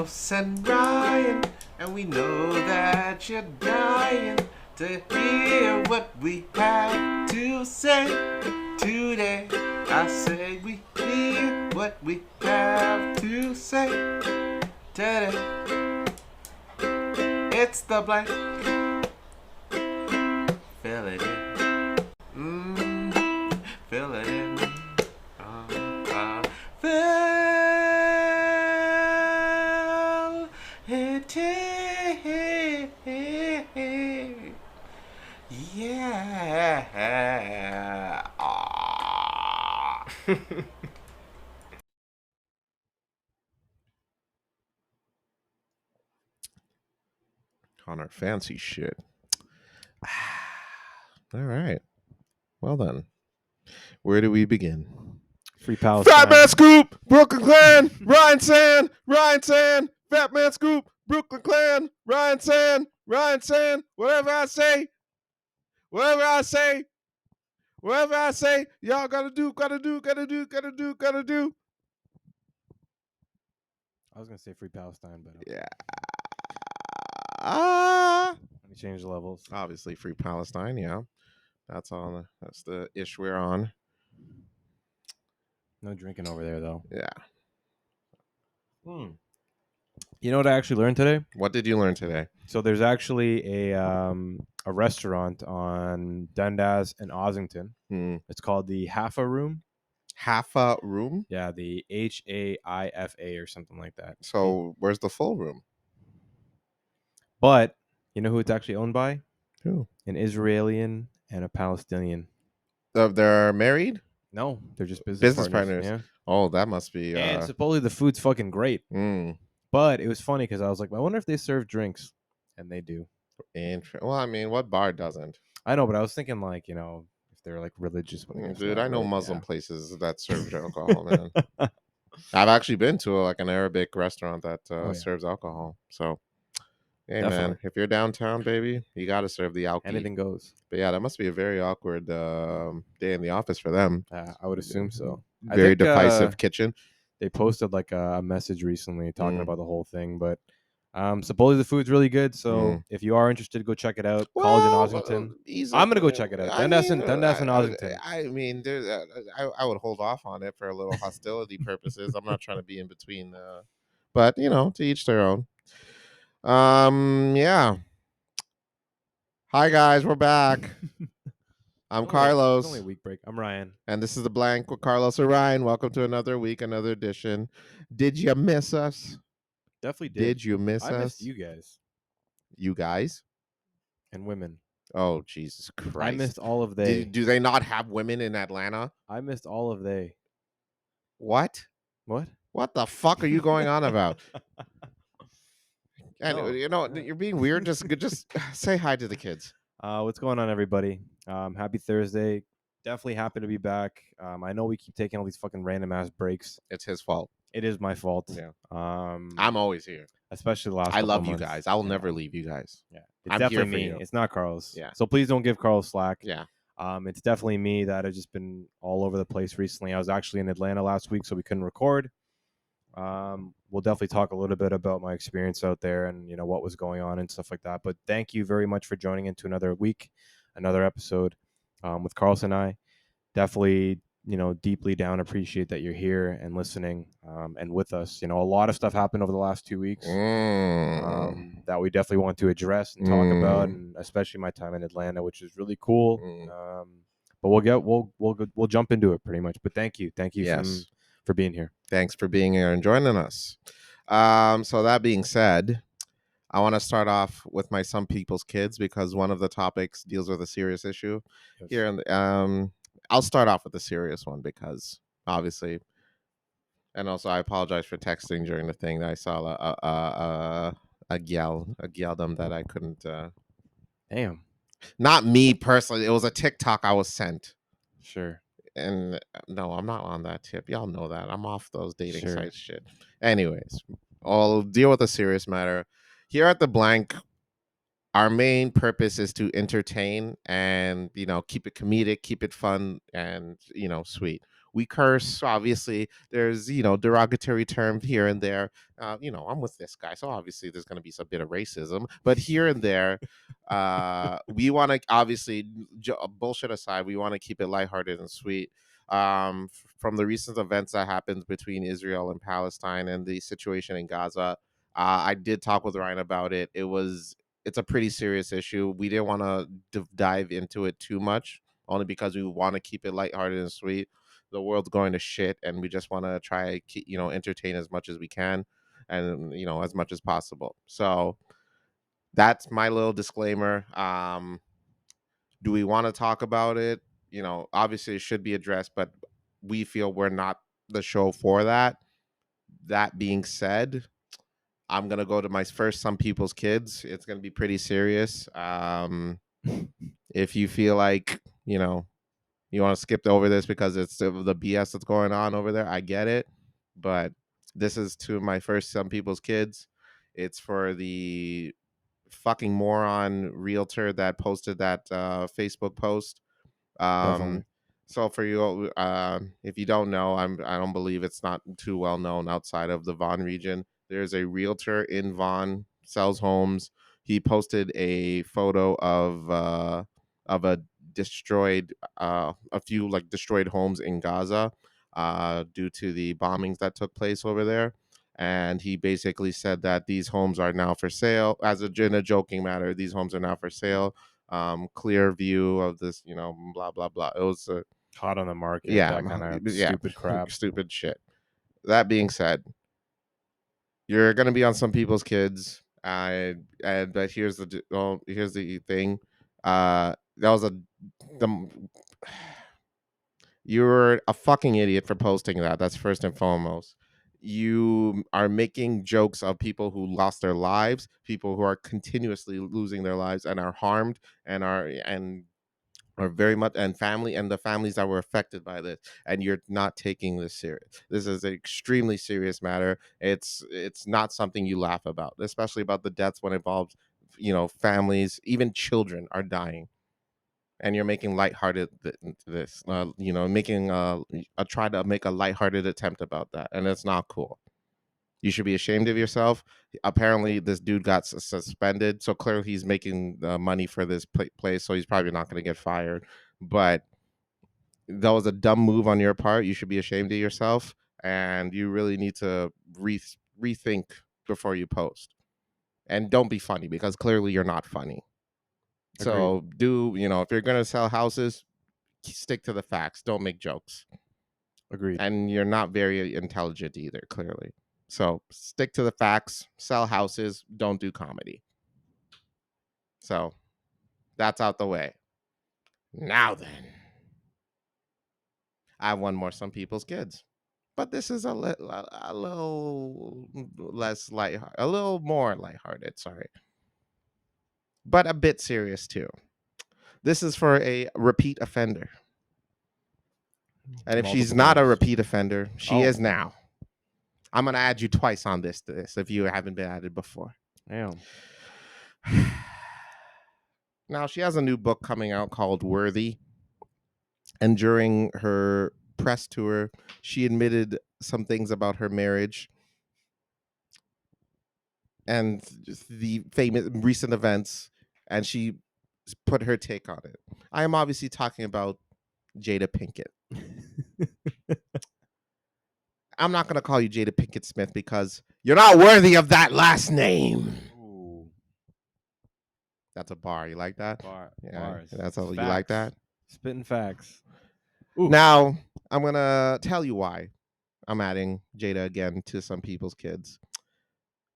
Carlos and Ryan, and we know that you're dying to hear what we have to say today. I say we hear what we have to say today. It's the blank. Fill it in. Fill it in. Fill it in. Yeah. On our fancy shit. All right. Well then, where do we begin? Free Palestine. Fat Man Scoop, Brooklyn Clan, Ryan Sand, Fat Man Scoop, Brooklyn Clan, Ryan Sand, whatever I say, y'all gotta do. I was gonna say Free Palestine, but Yeah. let me change the levels. Obviously, Free Palestine, yeah. That's the ish we're on. No drinking over there though. Yeah. You know what I actually learned today? What did you learn today? So there's actually a restaurant on Dundas and Ossington. It's called the Haifa Room. Haifa Room? Yeah, the HAIFA or something like that. So where's the full room? But you know who it's actually owned by? Who? An Israeli and a Palestinian. They're married? No, they're just business partners. Yeah. Oh, that must be. And supposedly the food's fucking great. But it was funny because I was like, I wonder if they serve drinks, and they do. Well, I mean, what bar doesn't? I know, but I was thinking like, if they're like religious. Dude, I know Muslim places that serve alcohol, man. I've actually been to like an Arabic restaurant that serves alcohol. So, hey, Definitely. man, if you're downtown, baby, you got to serve the alcohol. Anything goes. But yeah, that must be a very awkward day in the office for them. I would assume so. Very divisive kitchen. They posted like a message recently talking about the whole thing, but supposedly the food's really good. So if you are interested, go check it out. College in Ossington. I'm gonna go check it out. Dundas and Ossington. I mean, there's. I would hold off on it for a little hostility purposes. I'm not trying to be in between. But to each their own. Yeah. Hi guys, we're back. I'm Carlos. It's only a week break. I'm Ryan. And this is The Blank with Carlos and Ryan. Welcome to another week, another edition. Did you miss us? Definitely did. Did you miss us? I missed you guys. You guys? And women. Oh, Jesus Christ. I missed all of they. Do they not have women in Atlanta? I missed all of they. What? What? What the fuck are you going on about? And you're being weird. Just say hi to the kids. What's going on, everybody? Happy Thursday. Definitely happy to be back. I know we keep taking all these fucking random ass breaks. It's his fault. It is my fault. Yeah. I'm always here. Especially the last. I love months. you guys. I will never leave you guys. Yeah. It's definitely me. It's not Carlos. Yeah. So please don't give Carlos slack. Yeah. It's definitely me that has just been all over the place recently. I was actually in Atlanta last week, so we couldn't record. We'll definitely talk a little bit about my experience out there and what was going on and stuff like that. But thank you very much for joining into another week, another episode with Carlos and I. Definitely, deeply down appreciate that you're here and listening and with us. A lot of stuff happened over the last 2 weeks that we definitely want to address and talk about, and especially my time in Atlanta, which is really cool. But we'll jump into it pretty much. But thank you for being here. Thanks for being here and joining us. So that being said, I want to start off with my Some People's Kids because one of the topics deals with a serious issue here. And I'll start off with the serious one because obviously, and also I apologize for texting during the thing that I saw a geldom that I couldn't. Damn. Not me personally. It was a TikTok I was sent. Sure. And no, I'm not on that tip. Y'all know that. I'm off those dating sites shit. Anyways, I'll deal with a serious matter. Here at The Blank, our main purpose is to entertain and, keep it comedic, keep it fun, and, sweet. We curse. Obviously, there's derogatory terms here and there. I'm with this guy, so obviously there's going to be some bit of racism, but here and there, we want to obviously bullshit aside. We want to keep it lighthearted and sweet. From the recent events that happened between Israel and Palestine and the situation in Gaza, I did talk with Ryan about it. It's a pretty serious issue. We didn't want to dive into it too much, only because we want to keep it lighthearted and sweet. The world's going to shit, and we just want to try keep, entertain as much as we can, and as much as possible. So that's my little disclaimer. Do we want to talk about it? Obviously it should be addressed, but we feel we're not the show for that. That being said, I'm gonna go to my first Some People's Kids. It's gonna be pretty serious. If you feel like you want to skip over this because it's the BS that's going on over there, I get it. But this is to my first Some People's Kids. It's for the fucking moron realtor that posted that Facebook post. Definitely. So for you, if you don't know, I don't believe it's not too well known outside of the Vaughan region. There's a realtor in Vaughan, sells homes. He posted a photo of a few like destroyed homes in Gaza, due to the bombings that took place over there. And he basically said that these homes are now for sale, in a joking matter. These homes are now for sale. Clear view of this, blah blah blah. It was Hot on the market, yeah, that kind of yeah, stupid crap. stupid shit. That being said, you're gonna be on Some People's Kids. But here's the thing. That was the You're a fucking idiot for posting that. That's first and foremost. You are making jokes of people who lost their lives, people who are continuously losing their lives and are harmed and are very much, and the families that were affected by this, and you're not taking this serious. This is an extremely serious matter. It's not something you laugh about, especially about the deaths when it involves families, even children are dying, and you're making lighthearted this making a try to make a lighthearted attempt about that, and it's not cool. You should be ashamed of yourself. Apparently, this dude got suspended, so clearly he's making money for this place, so he's probably not going to get fired. But that was a dumb move on your part. You should be ashamed of yourself, and you really need to rethink before you post. And don't be funny, because clearly you're not funny. Agreed. So if you're going to sell houses, stick to the facts. Don't make jokes. Agreed. And you're not very intelligent either, clearly. So stick to the facts, sell houses, don't do comedy. So that's out the way. Now then, I have one more Some People's Kids. But this is a little less light, a little more lighthearted, sorry. But a bit serious too. This is for a repeat offender. And if she's Multiple not a times. repeat offender, she Oh. is now. I'm going to add you twice on this if you haven't been added before. Damn. Now, she has a new book coming out called Worthy. And during her press tour, she admitted some things about her marriage and the famous recent events, and she put her take on it. I am obviously talking about Jada Pinkett. I'm not going to call you Jada Pinkett Smith because you're not worthy of that last name. Ooh. That's a bar. You like that? Yeah, Bars. that's all. Facts. You like that? Spitting facts. Ooh. Now I'm gonna tell you why I'm adding Jada again to Some People's Kids,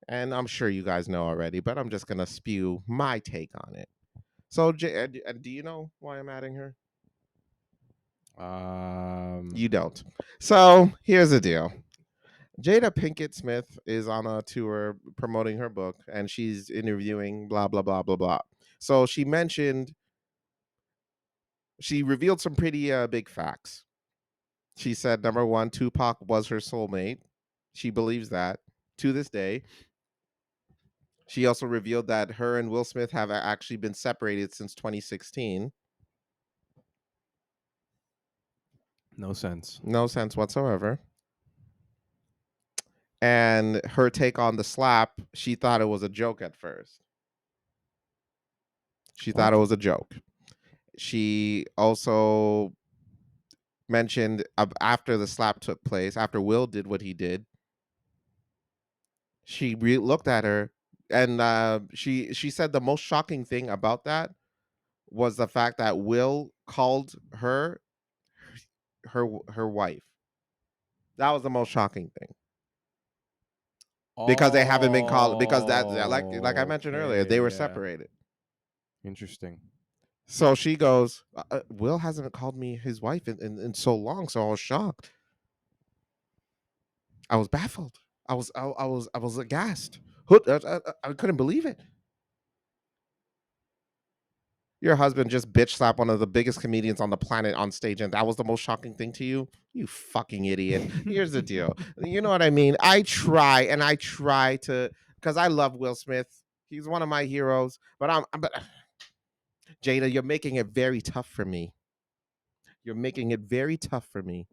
and I'm sure you guys know already, but I'm just gonna spew my take on it. So, do you know why I'm adding her? You don't. So here's the deal. Jada Pinkett Smith is on a tour promoting her book, and she's interviewing blah blah blah blah blah. So she revealed some pretty big facts. She said, number one, Tupac was her soulmate. She believes that to this day. She also revealed that her and Will Smith have actually been separated since 2016. No sense. No sense whatsoever. And her take on the slap, she thought it was a joke at first. She thought it What? was a joke. She also mentioned after the slap took place, after Will did what he did, she looked at her and she said the most shocking thing about that was the fact that Will called her wife. That was the most shocking thing because they haven't been called because like I mentioned earlier, they Okay, were yeah. separated. Interesting. So she goes, Will hasn't called me his wife in so long, so I was shocked. I was baffled. I was aghast. I couldn't believe it. Your husband just bitch slapped one of the biggest comedians on the planet on stage, and that was the most shocking thing to you? You fucking idiot. Here's the deal. You know what I mean? I try to, because I love Will Smith. He's one of my heroes, but Jada, you're making it very tough for me. You're making it very tough for me.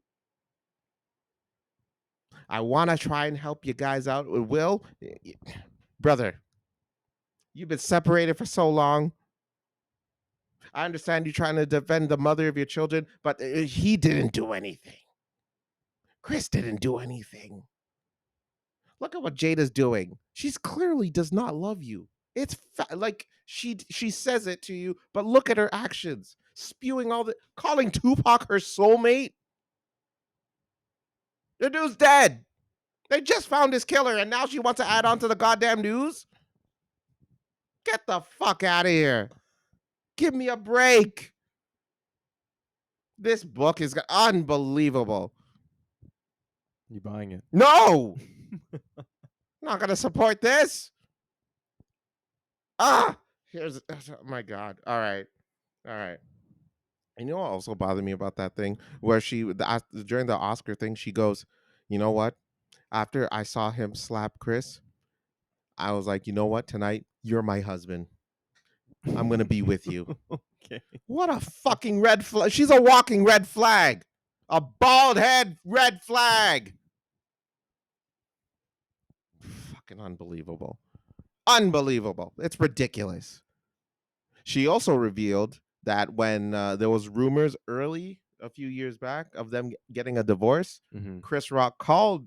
I want to try and help you guys out with Will. Brother, you've been separated for so long. I understand you trying to defend the mother of your children, but he didn't do anything. Chris didn't do anything. Look at what Jada's doing. She's clearly does not love you. It's like she says it to you, but look at her actions, spewing all the calling Tupac her soulmate. The dude's dead. They just found his killer, and now she wants to add on to the goddamn news. Get the fuck out of here. Give me a break. This book is unbelievable. You buying it? No, not gonna support this. Here's oh my god. All right. And you know what also bothered me about that thing where during the Oscar thing she goes, you know what? After I saw him slap Chris, I was like, you know what? Tonight you're my husband. I'm gonna be with you. Okay. What a fucking red flag! She's a walking red flag. A bald head red flag. Fucking unbelievable. Unbelievable. It's ridiculous. She also revealed that when there was rumors early a few years back of them getting a divorce, Mm-hmm. Chris Rock called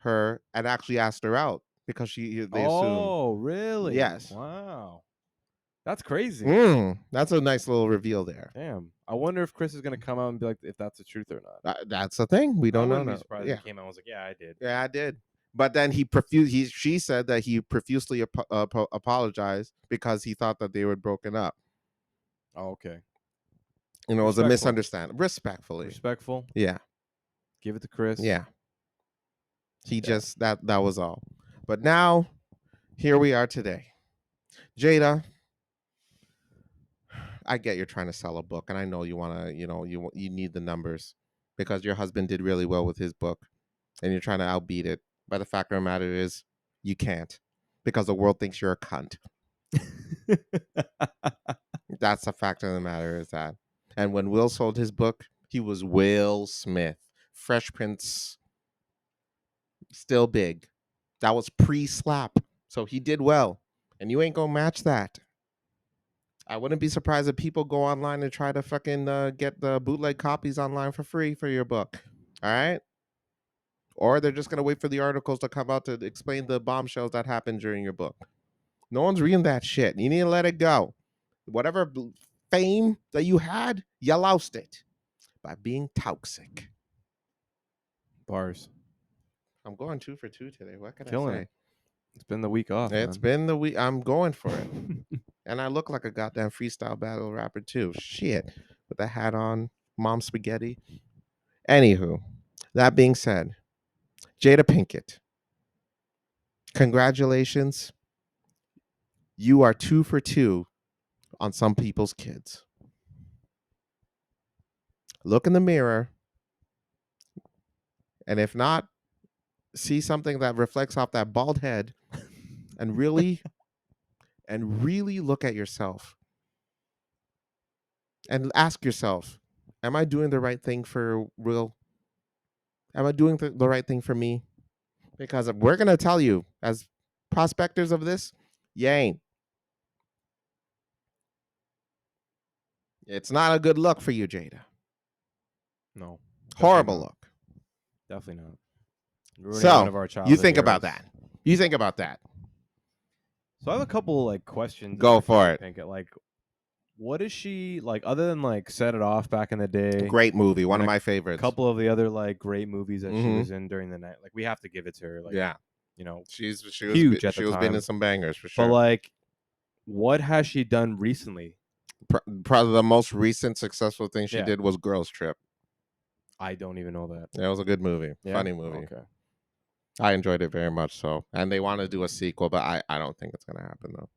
her and actually asked her out because they assumed. Oh, really? Yes. Wow. That's crazy. That's a nice little reveal there. Damn. I wonder if Chris is gonna come out and be like, if that's the truth or not. That's the thing. We don't I know. wouldn't be Now. surprised Yeah. if he came out and was like, yeah, I did. Yeah, I did. But then she said that he profusely apologized because he thought that they were broken up. Oh, okay. You know, it was a Respectful. misunderstanding. Respectfully. Respectful. Yeah. Give it to Chris. Yeah. He just that was all. But now, here we are today. Jada, I get you're trying to sell a book, and I know you want to, you need the numbers because your husband did really well with his book, and you're trying to outbeat it. But the fact of the matter is, you can't because the world thinks you're a cunt. That's the fact of the matter is that. And when Will sold his book, he was Will Smith. Fresh Prince, still big. That was pre-slap. So he did well. And you ain't gonna match that. I wouldn't be surprised if people go online and try to fucking get the bootleg copies online for free for your book. All right? Or they're just gonna wait for the articles to come out to explain the bombshells that happened during your book. No one's reading that shit. You need to let it go. Whatever fame that you had, you lost it by being toxic. Bars. I'm going 2 for 2 today. What can Killing I say? it. It's been the week off. It's man. been the week. I'm going for it. And I look like a goddamn freestyle battle rapper too. Shit. With the hat on, mom spaghetti. Anywho, that being said, Jada Pinkett, congratulations. You are 2 for 2 on some people's kids. Look in the mirror. And if not, see something that reflects off that bald head and really look at yourself and ask yourself, Am I doing the right thing for real? Am I doing the right thing for me? Because we're gonna tell you, as prospectors of this, you ain't. It's not a good look for you, Jada. No. Horrible not. look. Definitely not. Ruining So one of our you childhood think about heroes. that. You think about that. So I have a couple like questions. Go about for Jada it. Pinkett. Like, what is she like other than like Set It Off back in the day? Great movie, one of and my a favorites. couple of the other like great movies that she Mhm. was in during the night. Like, we have to give it to her. Like, Yeah, you know, she was huge at the been time. in some bangers for but sure. like, what has she done recently? Probably the most recent successful thing she Yeah. did was Girls Trip. I don't even know that. It was a good movie, Yeah? funny movie. Okay. I enjoyed it very much. So, and they want to do a sequel, but I don't think it's gonna happen though.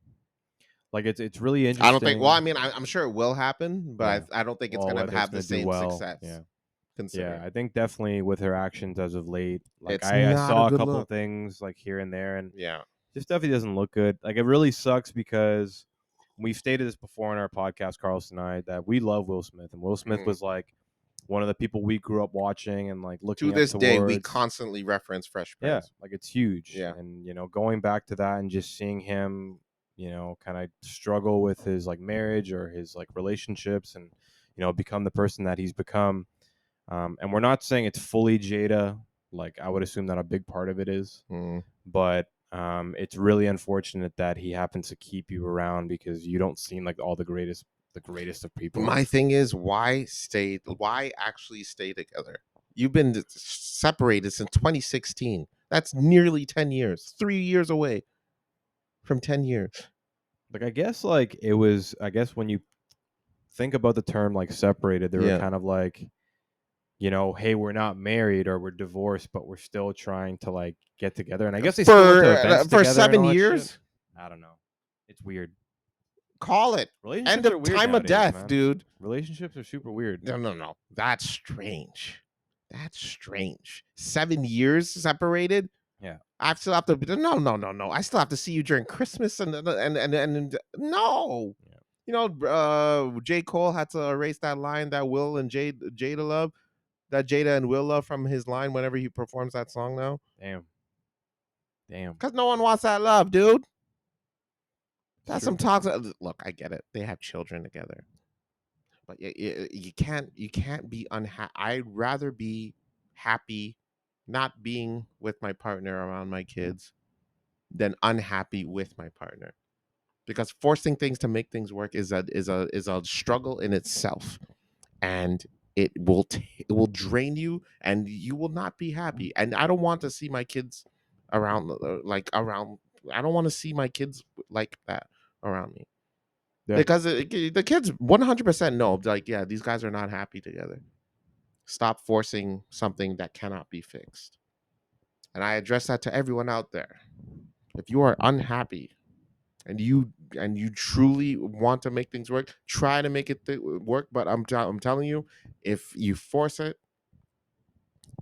Like, it's really interesting. I don't think. Well, I mean, I'm sure it will happen, but Yeah. I don't think it's Well, gonna whether have the gonna do same well. success. Yeah. Considering. Yeah, I think definitely with her actions as of late, like It's I not saw a a good couple look. things like here and there, and Yeah. just definitely doesn't look good. Like, it really sucks because we've stated this before in our podcast, Carlson and I, that we love Will Smith, and Will Smith was like one of the people we grew up watching and like looking To this up day, we towards. constantly reference Fresh Yeah, Prince. like it's huge. Yeah. And going back to that and just seeing him, kind of struggle with his like marriage or his like relationships, and become the person that he's become. And we're not saying it's fully Jada. Like, I would assume that a big part of it is, but it's really unfortunate that he happens to keep you around because you don't seem like the greatest of people. My thing is, why actually stay together? You've been separated since 2016. That's nearly 10 years. 3 years away from 10 years. Like, I guess when you think about the term like separated, they were kind of like, hey, we're not married or we're divorced, but we're still trying to like get together. And I guess they still went to events for together 7 and all that years. shit. I don't know. It's weird. Call it Relationships end are of weird time nowadays, of death, man. dude. Relationships are super weird. No. That's strange. 7 years separated. Yeah. I still have to. No. I still have to see you during Christmas and no. Yeah. J. Cole had to erase that line that Will and Jada love, that Jada and Will love from his line whenever he performs that song now. Damn. Because no one wants that love, dude. That's some toxic. Look, I get it. They have children together, but you can't be unhappy. I'd rather be happy not being with my partner around my kids than unhappy with my partner, because forcing things to make things work is a struggle in itself, and it will drain you and you will not be happy. And I don't want to see my kids around I don't want to see my kids like that around me. Yeah. Because the kids 100% know, like, yeah, these guys are not happy together. Stop forcing something that cannot be fixed. And I address that to everyone out there. If you are unhappy and you truly want to make things work, try to make it work. But I'm telling you, if you force it,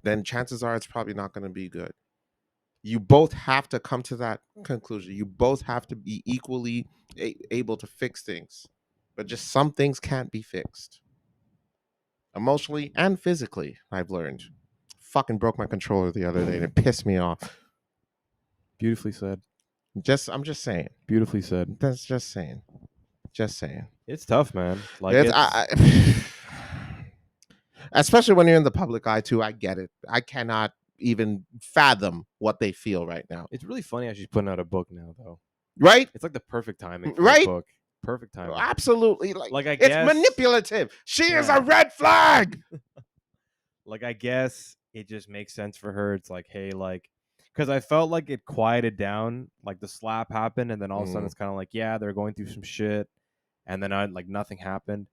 then chances are it's probably not going to be good. You both have to come to that conclusion. You both have to be equally able to fix things, but just some things can't be fixed. Emotionally and physically, I've learned. Fucking broke my controller the other day and it pissed me off. Beautifully said. I'm just saying. Beautifully said. That's just saying. Just saying. It's tough, man. Like, especially when you're in the public eye too. I get it. I cannot even fathom what they feel right now. It's really funny how she's putting out a book now, though. Right? It's like the perfect timing for right? a book. Perfect timing. Absolutely. Like I guess it's manipulative. She is a red flag. Like, I guess it just makes sense for her. It's like, hey, like, because I felt like it quieted down, like the slap happened, and then all of a sudden it's kind of like, yeah, they're going through some shit, and then like nothing happened,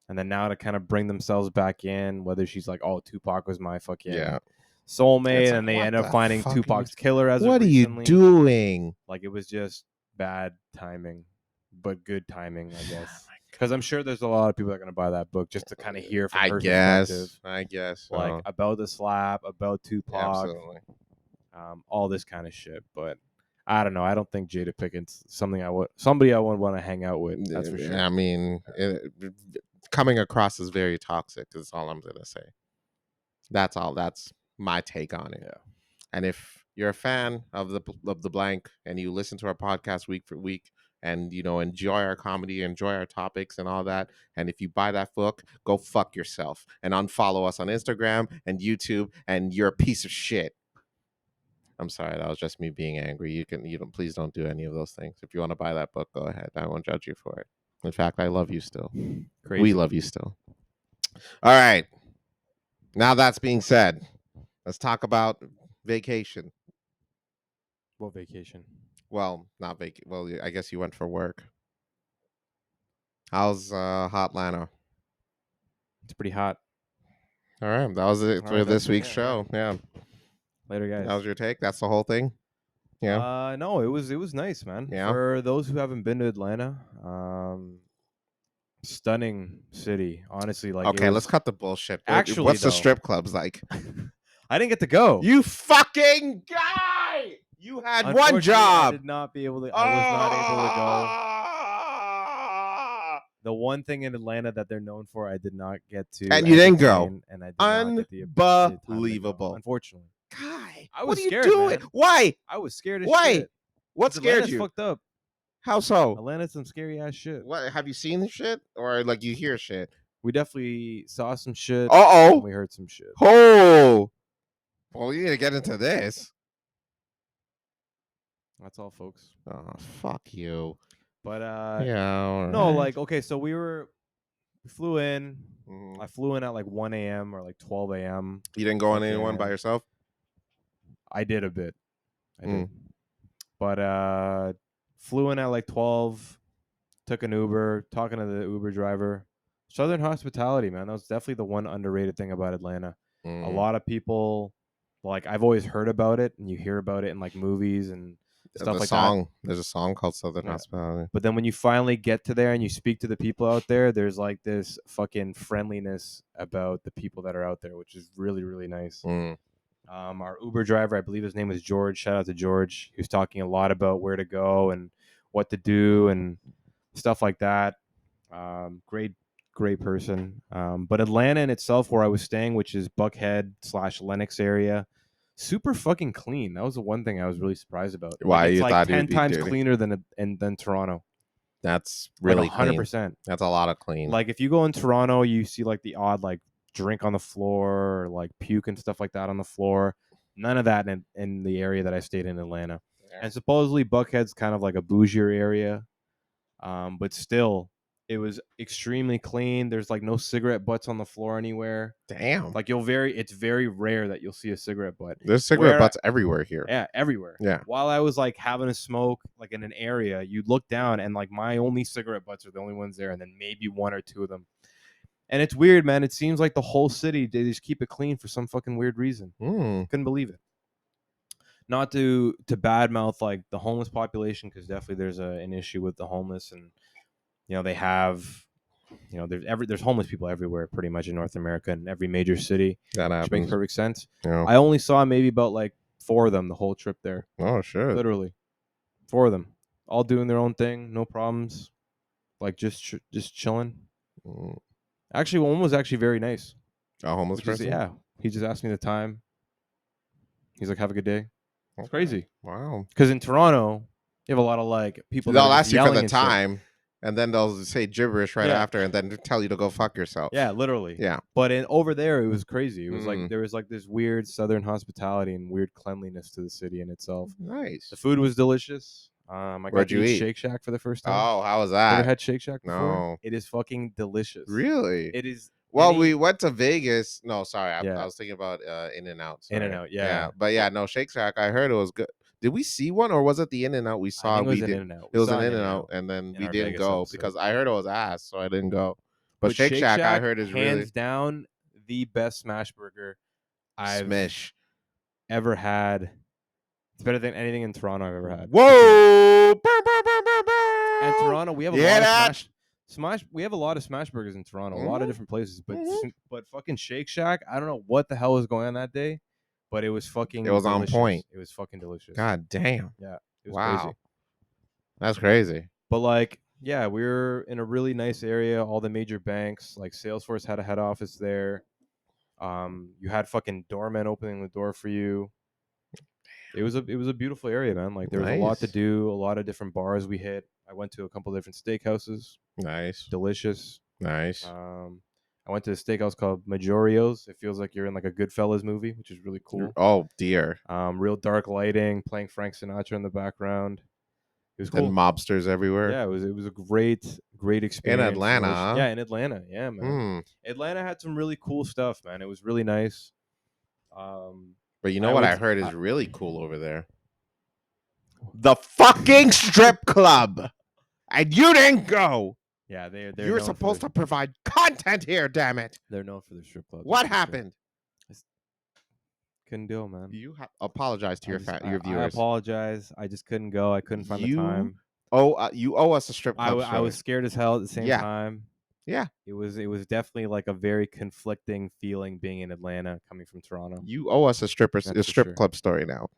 and then now to kind of bring themselves back in, whether she's like, oh, Tupac was my fucking soulmate, and they end up finding Tupac's killer as what of recently. Are you doing? Like, it was just bad timing, but good timing, I guess. Because I'm sure there's a lot of people that are going to buy that book just to kind of hear from her perspective. I guess. Like, about the slap, about Tupac. Absolutely. All this kind of shit. But I don't know. I don't think Jada Pickett's somebody I would want to hang out with. That's for sure. I mean, coming across as very toxic. Is all I'm gonna say. That's all. That's my take on it. Yeah. And if you're a fan of the blank and you listen to our podcast week for week and enjoy our comedy, enjoy our topics and all that, and if you buy that book, go fuck yourself and unfollow us on Instagram and YouTube, and you're a piece of shit. I'm sorry, that was just me being angry. Please don't do any of those things. If you want to buy that book, go ahead. I won't judge you for it. In fact, I love you still. Crazy. We love you still. All right. Now that's being said, let's talk about vacation. What vacation? Well, not vacation. Well, I guess you went for work. How's Hotlanta? It's pretty hot. All right, that was it All for right, this that's it, week's yeah, show. Yeah, Later, guys. that was your take. That's the whole thing. Yeah, No, it was nice, man. Yeah. For those who haven't been to Atlanta, stunning city. Honestly, like okay, it let's was, cut the bullshit. Actually, What's the though- strip clubs like? I didn't get to go. You fucking guy! You had one Unfortunately, job. I did not be able to. I was not able to go. The one thing in Atlanta that they're known for, I did not get to. And you didn't go. entertain, and I did not get the time to go, Unbelievable. unfortunately, Guy, I what was are you scared, doing? man. Why? I was scared as Why? shit. What 'Cause scared Atlanta's you? fucked up. How so? Atlanta's some scary ass shit. What have you seen the shit or like you hear shit? We definitely saw some shit. Uh and oh. we heard some shit. Oh. Well, you need to get into this. That's all, folks. Oh, fuck you. But Yeah. all no, right. like okay, so we flew in. Mhm. I flew in at like 1 a.m. or like 12 a.m. You didn't go on anyone by fucking- yourself? I did a bit. I Mm. did. But flew in at like 12, took an Uber, talking to the Uber driver. Southern hospitality, man. That was definitely the one underrated thing about Atlanta. A Mm. lot of people, like, I've always heard about it, and you hear about it in like movies and stuff The like song. that. There's a song called Southern Yeah. Hospitality. But then when you finally get to there and you speak to the people out there, there's like this fucking friendliness about the people that are out there, which is really, really nice. Mm. Our Uber driver, I believe his name was George. Shout out to George. He was talking a lot about where to go and what to do and stuff like that. Great person. But Atlanta in itself, where I was staying, which is Buckhead / Lenox area, super fucking clean. That was the one thing I was really surprised about. Why, Like, it's you like thought it would 10 be times dirty? cleaner than Toronto. That's really like 100%. clean. That's a lot of clean. Like if you go in Toronto, you see like the odd like drink on the floor or like puke and stuff like that on the floor. None of that in the area that I stayed in Atlanta. Yeah. And supposedly Buckhead's kind of like a bougier area, but still, it was extremely clean. There's like no cigarette butts on the floor anywhere. Damn. Like it's very rare that you'll see a cigarette butt. There's cigarette where- butts everywhere here. Yeah, everywhere. Yeah. While I was like having a smoke, like in an area, you look down and like my only cigarette butts are the only ones there, and then maybe one or two of them. And it's weird, man. It seems like the whole city, they just keep it clean for some fucking weird reason. Mm. Couldn't believe it. Not to badmouth like the homeless population, because definitely there's an issue with the homeless, and they have, there's homeless people everywhere, pretty much in North America and every major city, That which makes happens. perfect sense. Yeah. I only saw maybe about like 4 of them the whole trip there. Oh shit. Literally, 4 of them, all doing their own thing, no problems, like just chilling. Mm. Actually, one was actually very nice. A homeless Which is, person? yeah, he just asked me the time. He's like, "Have a good day." It's Okay. crazy Wow. because in Toronto, you have a lot of like people. that They'll are ask just you for yelling the and shit. time, and then they'll say gibberish right Yeah. after, and then tell you to go fuck yourself. Yeah, literally. Yeah. But over there, it was crazy. It was Mm. like there was like this weird Southern hospitality and weird cleanliness to the city in itself. Nice. The food was delicious. I got Where'd to you eat eat? Shake Shack for the first time. Oh, how was You ever that? had Shake Shack before? No. It is fucking delicious. Really? It is. Well, any- we went to Vegas. No, sorry, Yeah. I was thinking about In-N-Out. In-N-Out, yeah. But yeah, no, Shake Shack. I heard it was good. Did we see one, or was it the In-N-Out we I saw? think it was we an did. In-N-Out. It was an In-N-Out, and then in we our didn't Vegas go episode. because I heard it was ass, so I didn't go. But Shake Shack, I heard, is hands really down the best smash burger I've smish. ever had. It's better than anything in Toronto I've ever had. Whoa! Burr, burr, burr, burr, burr. And Toronto, we have a You lot hear of that? smash. We have a lot of smash burgers in Toronto, a lot of Mhm. different places. But Mhm. but fucking Shake Shack, I don't know what the hell was going on that day, but it was fucking. It was on delicious. point. It was fucking delicious. God damn! Yeah, it was Wow, crazy. that's crazy. But like, yeah, we were in a really nice area. All the major banks, like Salesforce, had a head office there. You had fucking doormen opening the door for you. It was a beautiful area, man. Like there was a lot to Nice. do, a lot of different bars we hit. I went to a couple different steakhouses, Nice. delicious. Nice. I went to a steakhouse called Majorio's. It feels like you're in like a Goodfellas movie, which is really cool. Oh dear. Real dark lighting, playing Frank Sinatra in the background. It was And cool. mobsters everywhere. Yeah, it was a great experience. In Atlanta, huh? Yeah, in Atlanta. Yeah, man. Atlanta had some really cool stuff, man. It was really nice. But you know I what would- I heard is really cool over there? The fucking strip club. And you didn't go. Yeah, they're You're known for supposed their- to provide content here, damn it. They're known for their strip clubs. What that's for sure. happened? Couldn't go, man. You apologize to your I viewers. apologize. I just couldn't go. I couldn't find the time. You owe us a strip club. I was scared as hell at the same Yeah. time. Yeah. It was definitely like a very conflicting feeling being in Atlanta, coming from Toronto. You owe us a strip for sure. club story now.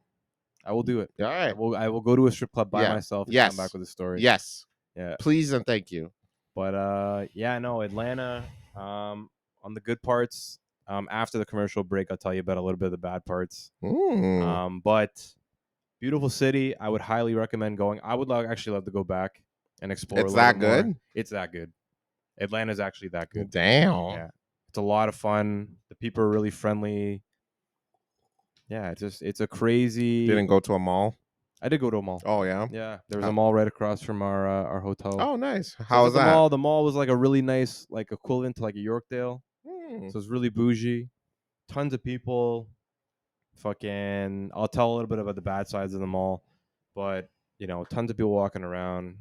I will do it. All right. I will go to a strip club by Yeah. myself and Yes. come back with a story. Yes. Yeah. Please and thank you. But yeah, no, Atlanta. On the good parts. After the commercial break, I'll tell you about a little bit of the bad parts. But beautiful city. I would highly recommend going. I would actually love to go back and explore. It's a little that bit more. good? It's that good. Atlanta's actually that good. Damn. Yeah, it's a lot of fun. The people are really friendly. Yeah, it's a crazy. Didn't go to a mall. I did go to a mall. Oh yeah. Yeah, there was a mall right across from our hotel. Oh nice. So How it was the that? mall? The mall was like a really nice, like equivalent to like a Yorkdale. Hmm. So it's really bougie. Tons of people. Fucking. I'll tell a little bit about the bad sides of the mall, but tons of people walking around.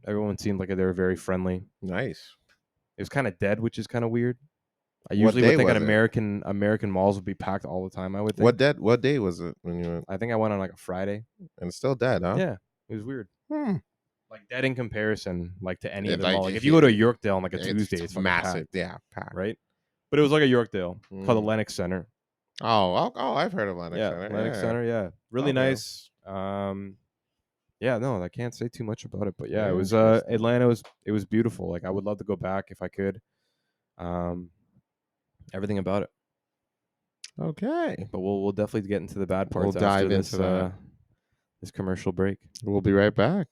Everyone seemed like they were very friendly. Nice. It was kind of dead, which is kind of weird. I What usually day would think was an it? American malls would be packed all the time. I would think. What day was it when you went? I think I went on like a Friday. And it's still dead, huh? Yeah, it was weird. Like dead in comparison, like to any Yeah, other like, mall. Like if you go to a Yorkdale on like a It's Tuesday, it's fucking massive. packed, Yeah, packed. right? But it was like a Yorkdale called the Mm. Lennox Center. Oh, I've heard of Lennox Yeah, Center. Lennox Yeah. Center. Yeah, really Okay. nice. Yeah, no, I can't say too much about it, but yeah, it Very was interesting. Atlanta it was beautiful. Like I would love to go back if I could. Everything about it. Okay. But we'll definitely get into the bad parts We'll after dive this into that. this commercial break. We'll be right back.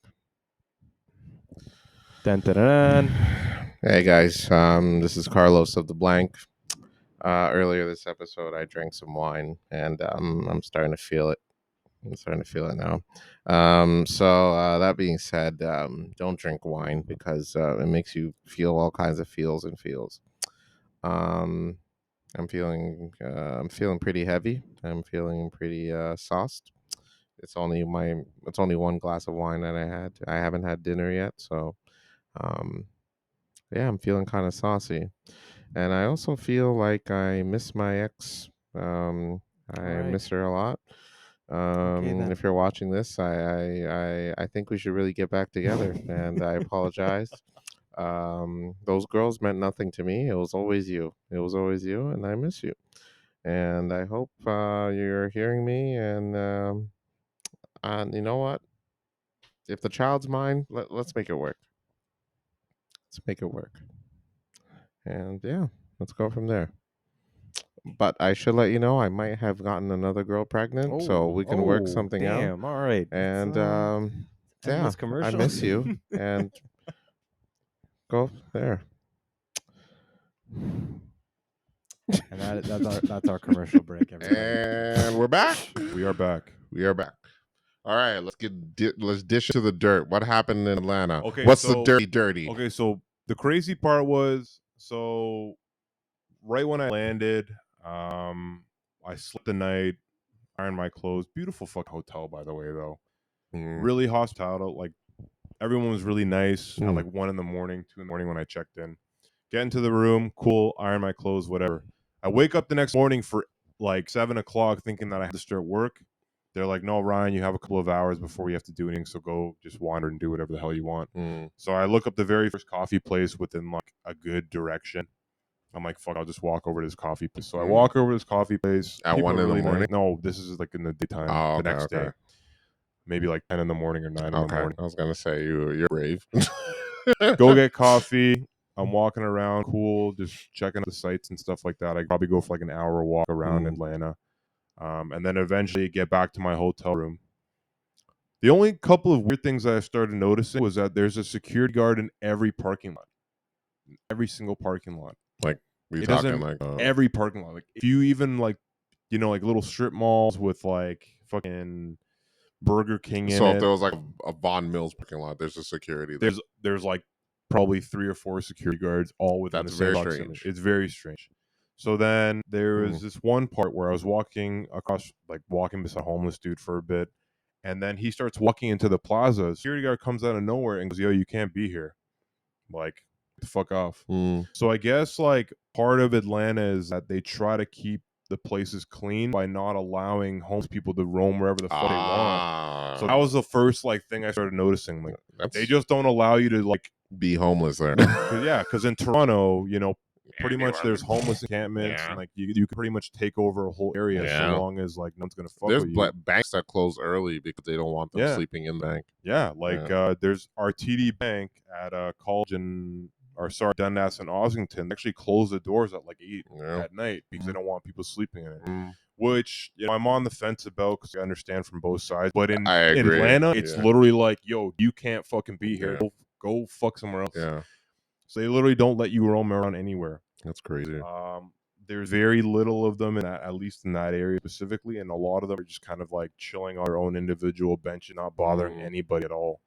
Dun, dun, dun, dun. Hey guys, this is Carlos of the Blank. Earlier this episode, I drank some wine, and I'm starting to feel it. I'm starting to feel it now. So that being said, don't drink wine because it makes you feel all kinds of feels. I'm feeling pretty heavy. I'm feeling pretty sauced. It's only one glass of wine that I had. I haven't had dinner yet, so yeah, I'm feeling kind of saucy. And I also feel like I miss my ex. I Alright. miss her a lot. then. If you're watching this, I think we should really get back together. And I apologize. Those girls meant nothing to me. It was always you. It was always you, and I miss you. And I hope you're hearing me. And you know what? If the child's mine, let's make it work. Let's make it work. And yeah, let's go from there. But I should let you know I might have gotten another girl pregnant, so we can work something out. Damn, all right. And end yeah, this I commercial. miss you. And go there. And that's our commercial break, everybody. And we're back. We are back. We are back. All right, let's dish to the dirt. What happened in Atlanta? Okay, What's the so- dirty? Okay, so the crazy part was, so right when I landed, I slept the night, ironed my clothes. Beautiful fucking hotel, by the way, though. Mm. Really hospitable. Like everyone was really nice. At Mm. like 1 in the morning, 2 in the morning when I checked in. Get into the room, cool, iron my clothes, whatever. I wake up the next morning for like 7 o'clock, thinking that I have to start work. They're like, "No, Ryan, you have a couple of hours before we have to do anything, so go just wander and do whatever the hell you want." Mm. So I look up the very first coffee place within like a good direction. I'm like, fuck, I'll just walk over to this coffee place. So I walk over to this coffee place. At People 1 are in the really nice. morning? No, this is like in the daytime, Oh, the okay, next okay. day. Maybe like 10 in the morning or 9 in the Okay, morning. I was gonna say you're brave. go get coffee. I'm walking around, cool, just checking out the sights and stuff like that. I probably go for like an hour walk around Atlanta, and then eventually get back to my hotel room. The only couple of weird things that I started noticing was that there's a security guard in every parking lot, every single parking lot. Like we It talking doesn't like every parking lot. Like if you even like, like little strip malls with like fucking Burger King in so it. if there was like a Von Mills parking lot, there's a security there. There's like probably 3 or 4 security guards all within That's the same very proximity. strange. It's very strange. So then there was this one part where I was walking beside a homeless dude for a bit, and then he starts walking into the plaza. Security guard comes out of nowhere and goes, "Yo, you can't be here. Like, get the fuck off." So I guess like part of Atlanta is that they try to keep the places clean by not allowing homeless people to roam wherever the fuck they want. So that was the first like thing I started noticing. Like they just don't allow you to like be homeless there. because in Toronto, pretty much there's homeless encampments and like you can pretty much take over a whole area so long as like no one's gonna fuck There's with you. banks that close early because they don't want them sleeping in the bank. Yeah, like there's our TD Bank at college Dundas and Ossington. They actually close the doors at like 8 at night because they don't want people sleeping in it. Which I'm on the fence about because I understand from both sides. But in Atlanta, it's literally like, yo, you can't fucking be here. Go fuck somewhere else. Yeah. So they literally don't let you roam around anywhere. That's crazy. There's very little of them at least in that area specifically, and a lot of them are just kind of like chilling on their own individual bench and not bothering anybody at all.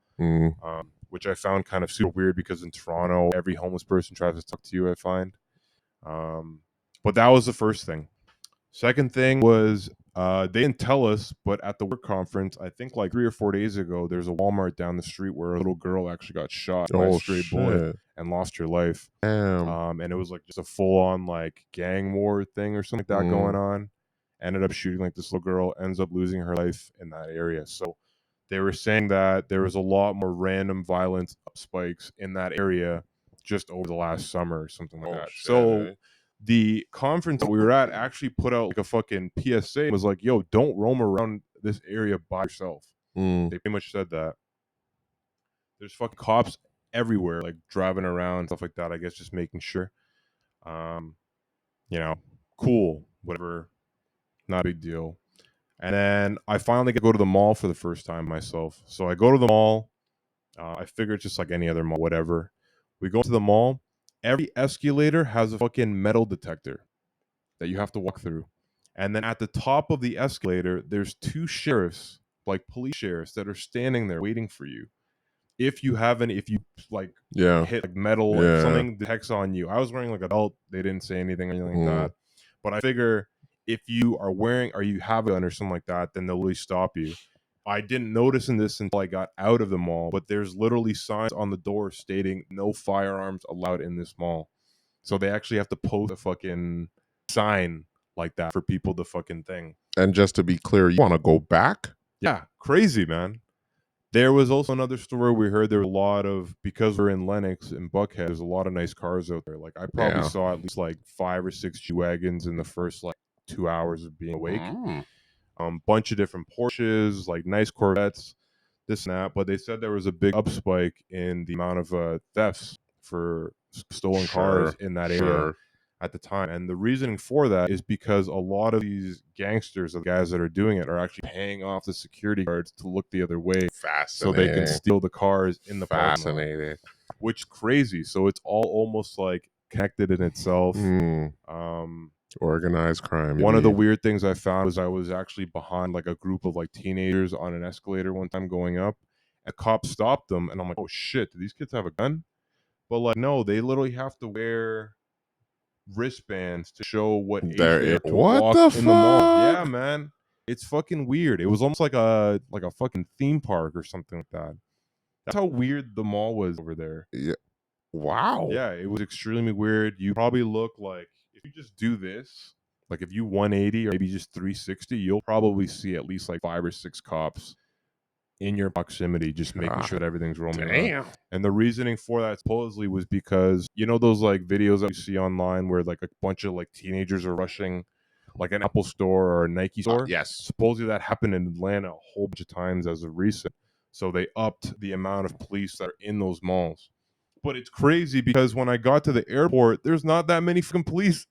Which I found kind of super weird because in Toronto, every homeless person tries to talk to you, I find. But that was the first thing. Second thing was they didn't tell us, but at the work conference, I think like 3 or 4 days ago, there's a Walmart down the street where a little girl actually got shot by a stray bullet and lost her life. And it was like just a full-on like gang war thing or something like that going on. Ended up shooting like this little girl, ends up losing her life in that area. So they were saying that there was a lot more random violence spikes in that area just over the last summer or something like that. So the conference that we were at actually put out like a fucking PSA and was like, yo, don't roam around this area by yourself. They pretty much said that. There's fucking cops everywhere, like driving around, stuff like that, I guess, just making sure. Cool, whatever, not a big deal. And then I finally get to go to the mall for the first time myself. So I go to the mall. I figure it's just like any other mall, whatever. We go to the mall. Every escalator has a fucking metal detector that you have to walk through. And then at the top of the escalator, there's 2 sheriffs, like police sheriffs, that are standing there waiting for you. If you like hit like metal, if something detects on you. I was wearing like a belt. They didn't say anything or anything like that. But I figure if you are wearing or you have a gun or something like that, then they'll really stop you. I didn't notice this until I got out of the mall, but there's literally signs on the door stating no firearms allowed in this mall. So they actually have to post a fucking sign like that for people to fucking thing. And just to be clear, you want to go back? Yeah, crazy, man. There was also another story we heard there were a lot of, because we're in Lenox and Buckhead, there's a lot of nice cars out there. Like I probably saw at least like 5 or 6 G-Wagons in the first like 2 hours of being awake. Bunch of different Porsches, like nice Corvettes, this and that. But they said there was a big upspike in the amount of thefts for stolen cars in that area at the time. And the reasoning for that is because a lot of these gangsters, the guys that are doing it, are actually paying off the security guards to look the other way so they can steal the cars in the parking lot, which is crazy. So it's all almost like connected in itself. Organized crime. One of the weird things I found was I was actually behind like a group of like teenagers on an escalator one time going up. A cop stopped them and I'm like, oh shit, do these kids have a gun? But like, no, they literally have to wear wristbands to show what age they are to walk in the mall. Yeah, man. It's fucking weird. It was almost like a fucking theme park or something like that. That's how weird the mall was over there. Yeah. Wow. Yeah, it was extremely weird. You probably look like, if you just do this, like if you 180 or maybe just 360, you'll probably see at least like 5 or 6 cops in your proximity, just making sure that everything's roaming around. And the reasoning for that supposedly was because, those like videos that you see online where like a bunch of like teenagers are rushing like an Apple store or a Nike store? Yes. Supposedly that happened in Atlanta a whole bunch of times as of recent. So they upped the amount of police that are in those malls. But it's crazy because when I got to the airport, there's not that many fucking police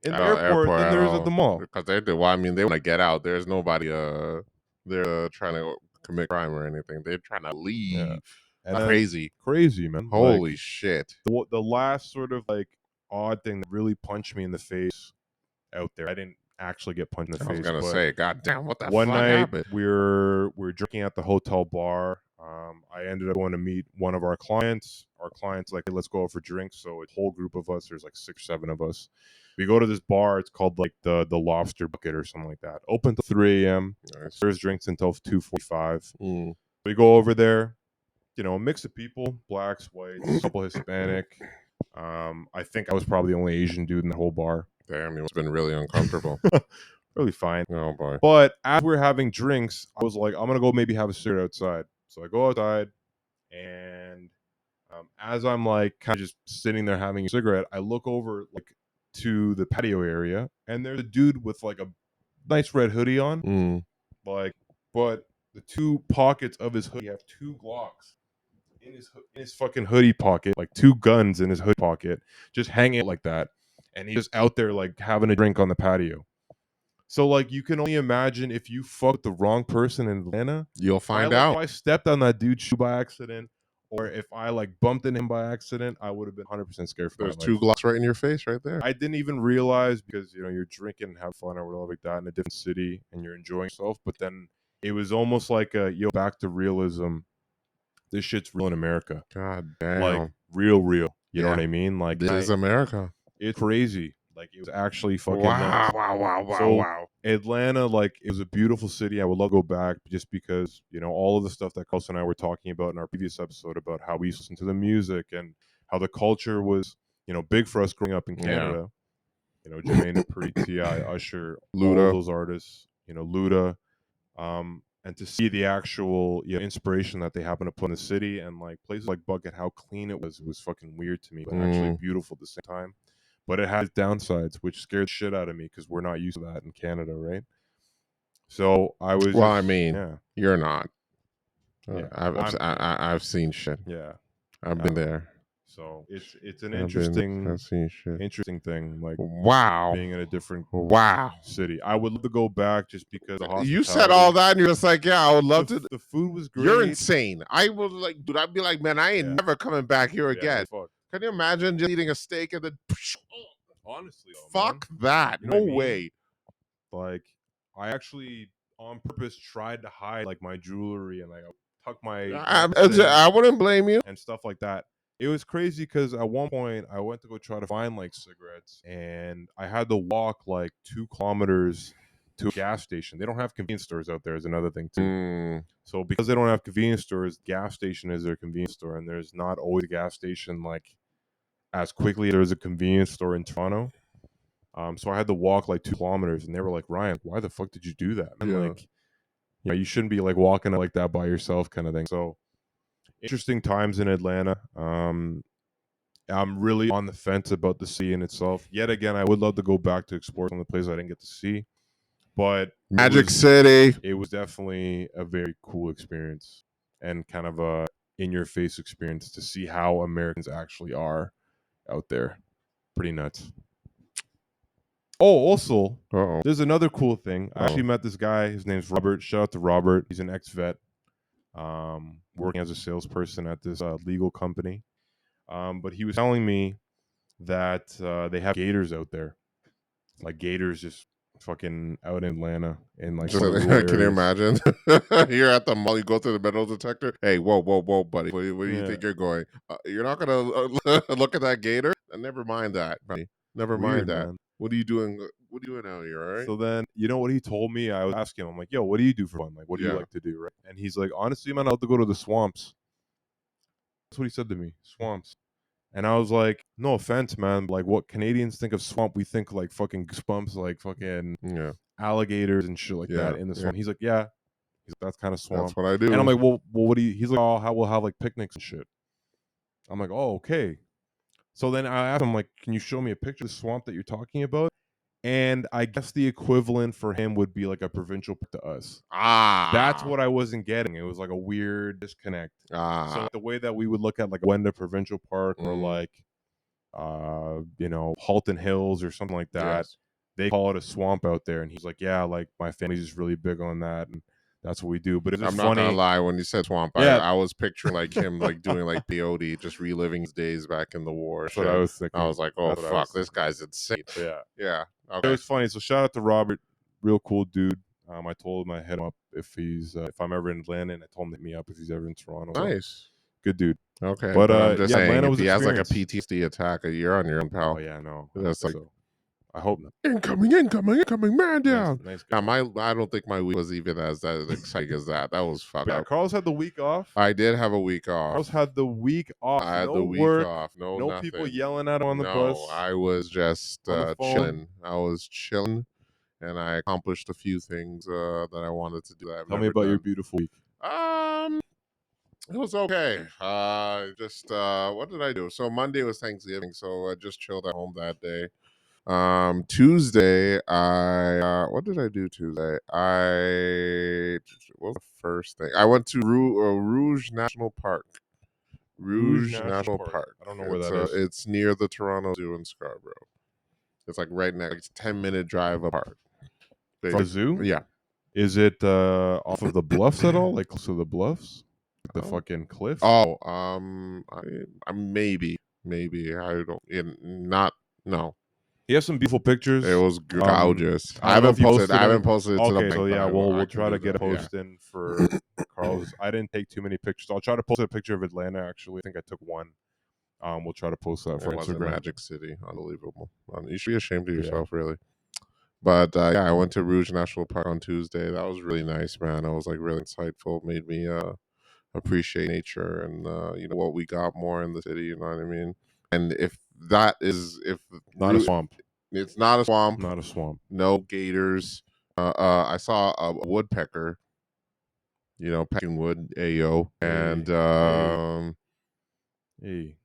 in the airport than at there is all. at the mall. Because they do. Well, I mean, they want to get out. There's nobody they're trying to commit crime or anything. They're trying to leave. Yeah. And Crazy. Crazy, man. Holy Like, shit. the last sort of like odd thing that really punched me in the face out there. I didn't actually get punched in the I face. was gonna but say, God damn, what the one fuck night happened? we were drinking at the hotel bar. I ended up going to meet one of our clients. Our client's like, hey, let's go out for drinks. So a whole group of us, there's like 6, 7 of us. We go to this bar. It's called like the Lobster Bucket or something like that. Open till 3 a.m. Nice. Serves drinks until 2:45. Mm. We go over there. You know, a mix of people, blacks, whites, a couple Hispanic. I think I was probably the only Asian dude in the whole bar. Damn, it must have been really uncomfortable. Really fine. Oh boy. But as we're having drinks, I was like, I'm gonna go maybe have a cigarette outside. So I go outside, and as I'm like kind of just sitting there having a cigarette, I look over like to the patio area, and there's a dude with like a nice red hoodie on, Mm. like, but the 2 pockets of his hoodie have 2 Glocks in his fucking hoodie pocket, like 2 guns in his hoodie pocket, just hanging like that, and he's just out there like having a drink on the patio. So like you can only imagine if you fucked the wrong person in Atlanta, You'll find if out. I stepped on that dude's shoe by accident, or if I like bumped into him by accident, I would have been 100% scared for There's my 2 life. Glocks right in your face right there. I didn't even realize because you know you're drinking and have fun or whatever like that in a different city and you're enjoying yourself. But then it was almost like a back to realism. This shit's real in America. God damn. Like real. You know Yeah. what I mean? Like This is America. it's crazy. Like it was actually fucking Wow, nuts. wow. So, Atlanta, like it was a beautiful city. I would love to go back just because, you know, all of the stuff that Kelsey and I were talking about in our previous episode about how we used to listen to the music and how the culture was, you know, big for us growing up in Yeah. Canada. You know, Jermaine Dupri, T.I., Usher, all Luda. of those artists, you know, Luda. And to see the actual inspiration that they happen to put in the city and like places like Bucket, how clean it was fucking weird to me, but actually beautiful at the same time. But it has downsides, which scared the shit out of me because we're not used to that in Canada, right? So I was. Well, I mean, yeah, you're not. Yeah, I've seen shit. yeah. I've been there. So it's an I've seen shit. interesting thing, like Wow. being in a different Wow. city. I would love to go back just because the You said all that and you're just like, yeah, I would love to. The food was great. You're insane. I would like, dude, I'd be like, man, I ain't Yeah. never coming back here Yeah, again. fuck. Can you imagine just eating a steak and then Honestly, though, fuck man. that? You know No what I mean? way. Like I actually on purpose tried to hide like my jewelry and like tuck my I wouldn't blame you. and stuff like that. It was crazy because at one point I went to go try to find like cigarettes and I had to walk like 2 kilometers to a gas station. They don't have convenience stores out there is another thing too. So because they don't have convenience stores, gas station is their convenience store, and there's not always a gas station like as quickly as there's a convenience store in Toronto. So I had to walk like 2 kilometers, and they were like, "Ryan, why the fuck did you do that?" And Yeah. like, you know, you shouldn't be like walking like that by yourself, kind of thing. So interesting times in Atlanta. I'm really on the fence about the city in itself. Yet again, I would love to go back to explore some of the places I didn't get to see, but Magic City. it was definitely a very cool experience and kind of a in-your-face experience to see how Americans actually are out there. Pretty nuts. Oh, also, Uh-oh. there's another cool thing. I Oh. actually met this guy. His name's Robert. Shout out to Robert. He's an ex-vet, working as a salesperson at this legal company. But he was telling me that they have gators out there, like gators just fucking out in Atlanta and like some of the rural Can you areas. imagine? You're at the mall, you go through the metal detector. Hey, whoa, buddy. Where do you Yeah. think you're going? You're not gonna look at that gator? Never mind that, buddy. Never Weird, mind that. man. What are you doing? What are you doing out here? All right. So then, you know what he told me? I was asking him, I'm like, yo, what do you do for fun? Like, what do you Yeah. like to do? Right? And he's like, honestly, man, I love to go to the swamps. That's what he said to me, swamps. And I was like, no offense, man. Like, what Canadians think of swamp, we think like fucking goosebumps, like fucking Yeah. alligators and shit like Yeah, that in the yeah. swamp. He's like, yeah. He's like, that's kind of swamp. That's what I do. And I'm like, well, what do you? He's like, oh, we'll have like picnics and shit. I'm like, oh, okay. So then I asked him, like, can you show me a picture of the swamp that you're talking about? and I guess the equivalent for him would be like a provincial park to us. Ah, That's what I wasn't getting. It was like a weird disconnect. So Ah, like, the way that we would look at like Wenda Provincial Park or Mm. like Halton Hills or something like that, yes. they call it a swamp out there. And he's like, yeah, like my family's just really big on that, and that's what we do. But it's I'm just not gonna funny. lie. When you said swamp, Yeah. I was picturing like him like doing like peyote, just reliving his days back in the war. That's what I was thinking. I was like, oh That's what I was fuck, this guy's insane. Yeah. Yeah. It Okay. was funny. So shout out to Robert, real cool dude. I told him I hit him up if I'm ever in Atlanta, and I told him to hit me up if he's ever in Toronto. So, Nice. good dude. Okay. But, I'm just yeah, saying, Atlanta if was he has like a experience. PTSD attack, you're on your own, pal. Oh yeah, no. That's like So I hope not. incoming, man down. Nice Yeah, guy. I don't think my week was even as exciting as that. That was fucked Yeah, up. Carlos had the week off. I did have a week off. Carlos had the week off. I had no the week work, off. No, no nothing. people yelling at him on the No, bus. I was just on the phone. chilling. I was chilling, and I accomplished a few things that I wanted to do. That I've Tell me never about your done. beautiful week. It was okay. Just what did I do? So Monday was Thanksgiving, so I just chilled at home that day. Tuesday, I what did I do Tuesday? What was the first thing? I went to Rouge National Park. Rouge National Park. I don't know where that is. It's near the Toronto Zoo in Scarborough. It's like right next. It's 10-minute drive apart. From the zoo? Yeah. Is it off of the bluffs at all? Like close to the bluffs? The Oh. fucking cliff? Oh, I maybe. I don't. Not. No. He has some beautiful pictures. It was gorgeous. I don't know if you posted I haven't any- posted it to the Okay, bank, so but yeah, I will. I we'll can try do to get a that, yeah. post in for Carlos. I didn't take too many pictures. I'll try to post a picture of Atlanta. Actually, I think I took one. We'll try to post that for It wasn't Instagram. Magic City. Unbelievable. You should be ashamed of yourself, really. But yeah, I went to Rouge National Park on Tuesday. That was really nice, man. It was like really insightful. Made me appreciate nature and what we got more in the city. You know what I mean? And if Not a swamp. it's not a swamp. Not a swamp. No gators. I saw a woodpecker. Pecking wood. Ayo. And Hey,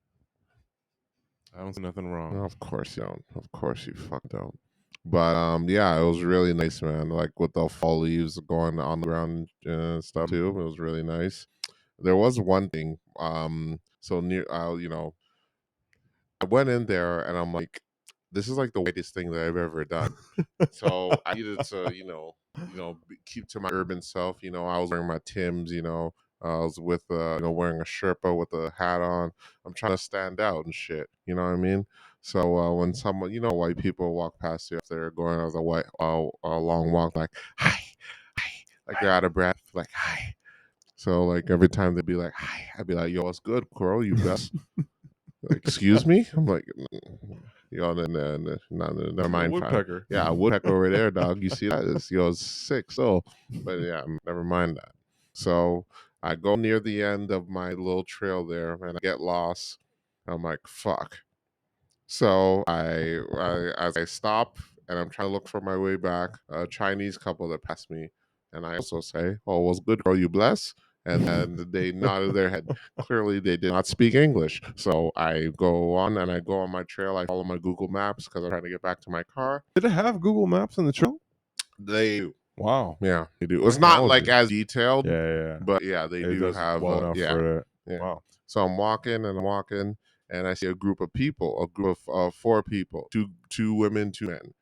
I don't see nothing wrong. of course you don't. Of course you fucking don't. But yeah, it was really nice, man. Like with the fall leaves going on the ground and stuff too. It was really nice. There was one thing. So near, I went in there and I'm like, this is like the whitest thing that I've ever done. So I needed to, keep to my urban self. I was wearing my Timbs. I was with, wearing a Sherpa with a hat on. I'm trying to stand out and shit. You know what I mean? So when someone, white people walk past you if they're going on a long walk, like hi, like they're out of breath, like hi. So like every time they'd be like hi, I'd be like, yo, what's good, Coral? You best. Like, excuse me? I'm like, never mind. Woodpecker. Yeah, a woodpecker over there, dog. You see that? It's sick. So, but yeah, never mind that. So I go near the end of my little trail there, and I get lost. I'm like, fuck. So as I stop and I'm trying to look for my way back, a Chinese couple that passed me, and I also say, "Oh, what's good, girl? You bless?" And then they nodded their head. Clearly, they did not speak English. So I go on and I go on my trail. I follow my Google Maps because I'm trying to get back to my car. Did it have Google Maps on the trail? They do. Wow. Yeah, they do. It's not like as detailed, Yeah. but yeah, they It do does have. well enough for it. Yeah. Wow. So I'm walking and I'm walking, and I see a group of people, a group of 4 people, two women, 2 men,